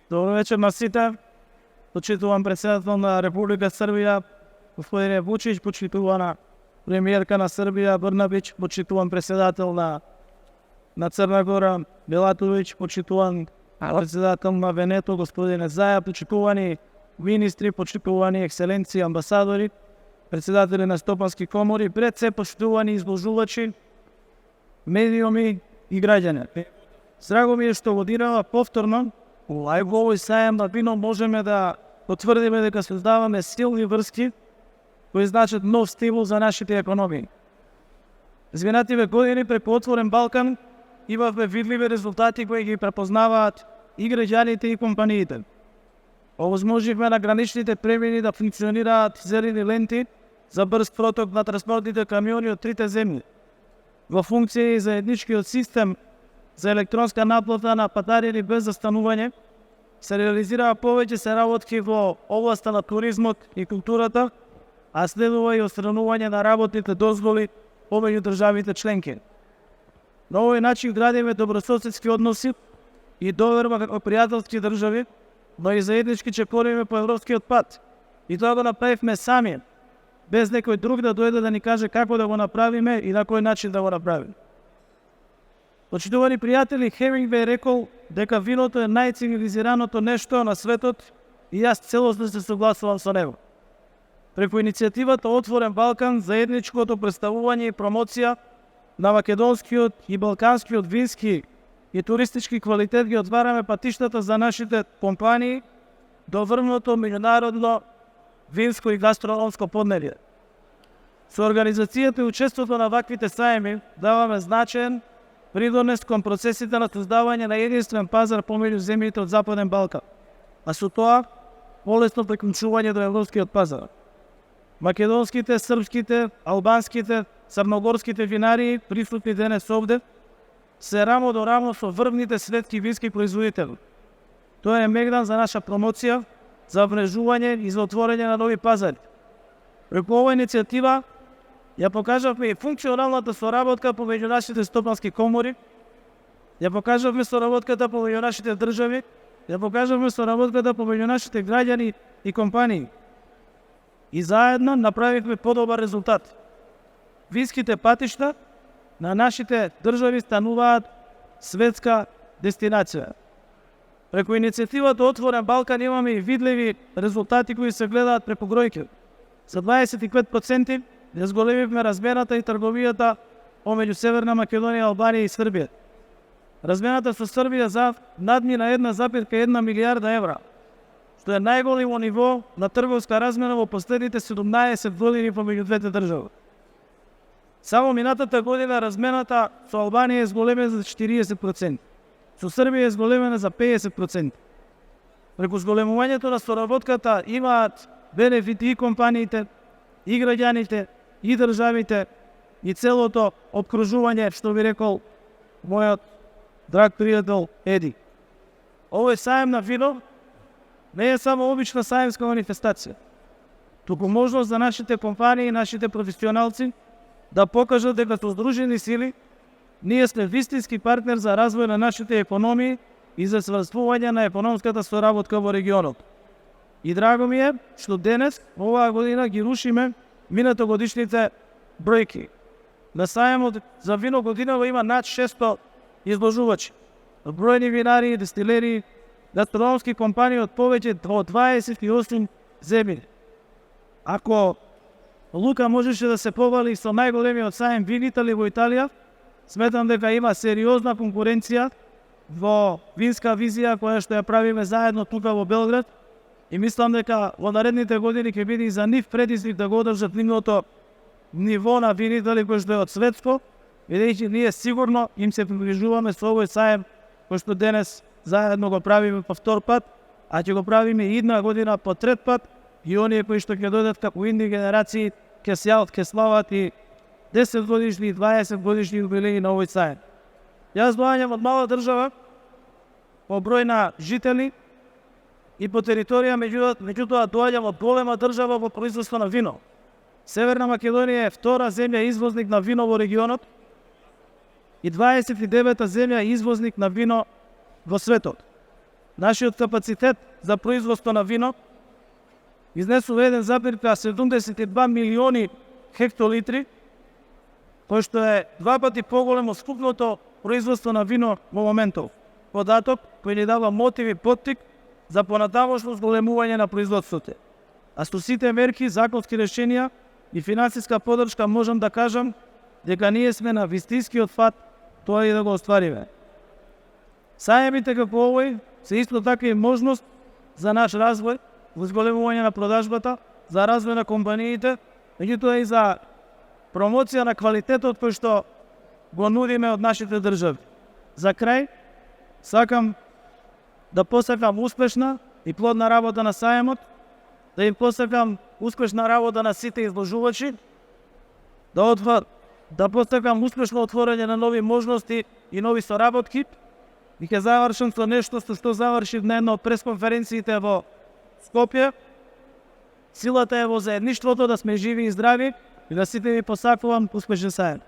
Добро вечер на сите. Почитувам председател на Република Србија, господине Вучич, почитувана премиерка на Србија, Брнабич, почитуван председател на Црна Гора, Белатович, почитуван председател на Венето, господине Заја, почитувани министри, почитувани екселенции, амбасадори, председатели на стопански комори, пред се почитувани изложувачи, медиуми и граѓани. Драго ми е што годинава повторно во овој сајам на вино можеме да потврдиме дека создаваме силни врски кои значат нов стимул за нашите економии. Изминативе години преку Отворен Балкан имавме видливи резултати кои ги препознаваат и граѓаните и компаниите. Овозможивме на граничните премини да функционираат зелени ленти за брз проток на транспортните камиони од трите земји. Во функција и заедничкиот систем за електронска наплата на патарини без застанување, се реализираа повеќе се работки во областа на туризмот и културата, а следува и отстранување на работните дозволи помеѓу државите членки. На овој начин градиме добрососедски односи и доверба како пријателски држави, но и заеднички чекориме по европскиот пат. И тоа го направивме сами, без некој друг да дојде да ни каже како да го направиме и на кој начин да го направиме. Почитувани пријатели, Хемингвеј рекол дека виното е најцивилизираното нешто на светот и јас целосно се согласувам со него. Преку иницијативата Отворен Балкан, заедничкото представување и промоција на македонскиот и балканскиот вински и туристички квалитет ги отвараме патиштата за нашите компании до врвното меѓународно винско и гастрономско поднебје. Со организацијата и учеството на ваквите сајми даваме значаен придонес кон процесите на создавање на единствен пазар помеѓу земјите од Западен Балкан, а со тоа полесно приклучување до европскиот пазар. Македонските, српските, албанските, црногорските винарии присутни денес овде се рамо до рамо со врвните светски вински производители. Тоа е мегдан за наша промоција, за врежување и за отворање на нови пазари. Преку оваа иницијатива ја покажавме и функционалната соработка помеѓу нашите стопански комори, ја покажавме соработката помеѓу нашите држави, ја покажавме соработката помеѓу нашите граѓани и компании. И заедно направивме подобар резултат. Винските патишта на нашите држави стануваат светска дестинација. Преку иницијативата Отворен Балкан имаме и видливи резултати кои се гледаат преку бројки. За 25% ја зголемивме размената и трговијата помеѓу Северна Македонија, Албанија и Србија. Размената со Србија надмина 1,1 милијарда евра, што е најголемо ниво на трговска размена во последните 17 години помеѓу двете држави. Само минатата година размената со Албанија е зголемена за 40%, со Србија е зголемена за 50%. Преку зголемувањето на соработката имаат бенефити и компаниите, и граѓаните, и државите, и целото обкружување, што би рекол мојот драг пријател Еди. Овој сајм на вино не е само обична сајмска манифестација, туку можност за нашите компании и нашите професионалци да покажат дека со здружени сили ние сме вистински партнер за развој на нашите економии и за сврствување на економската соработка во регионот. И драго ми е што денес, оваа година, ги рушиме минатогодишните бројки. На сајмот за вино годинава има над 600 изложувачи, бројни винарии, дестилерии, гастрономски компании од повеќе од 28 земји. Ако Лука можеше да се повали со најголемиот сајм вин Итали во Италија, сметам дека има сериозна конкуренција во винска визија која што ја правиме заедно тука во Белград. И мислам дека во наредните години ќе биде и за нив предизвик да го одржат нивното ниво на вини, дали кој што е од светско, бидејќи ние сигурно им се приближуваме со овој сајм кој што денес заедно го правиме по втор пат, а ќе го правиме и идна година по трет пат, и оние кои што ќе дојдат како идни генерации ќе слават и 10 годишни и 20 годишни юбилеи на овој сајм. Јас доаѓам од мала држава по број на жители и по територија, меѓутоа доаѓам од голема држава во производство на вино. Северна Македонија е втора земја извозник на вино во регионот и 29-та земја извозник на вино во светот. Нашиот капацитет за производство на вино изнесува 1,72 милиони хектолитри, кој што е 2 пати поголемо од скупното производство на вино во моментов. Податок кој ни дава мотив и поттик за понатамошно зголемување на производството. А со сите мерки, законски решенија и финансиска поддршка можам да кажам дека ние сме на вистинскиот пат тоа и да го оствариме. Сајмите како овој се исто така и можност за наш развој, во зголемување на продажбата, за развој на компаниите, меѓутоа и за промоција на квалитетот кој што го нудиме од нашите држави. За крај, сакам да посакам успешна и плодна работа на сајмот, да им посакам успешна работа на сите изложувачи, да посакам успешно отворање на нови можности и нови соработки, и ќе завршам со нешто со што завршив на една од пресконференциите во Скопје. Силата е во заедништвото, да сме живи и здрави и да сите ви посакувам успешен сајм.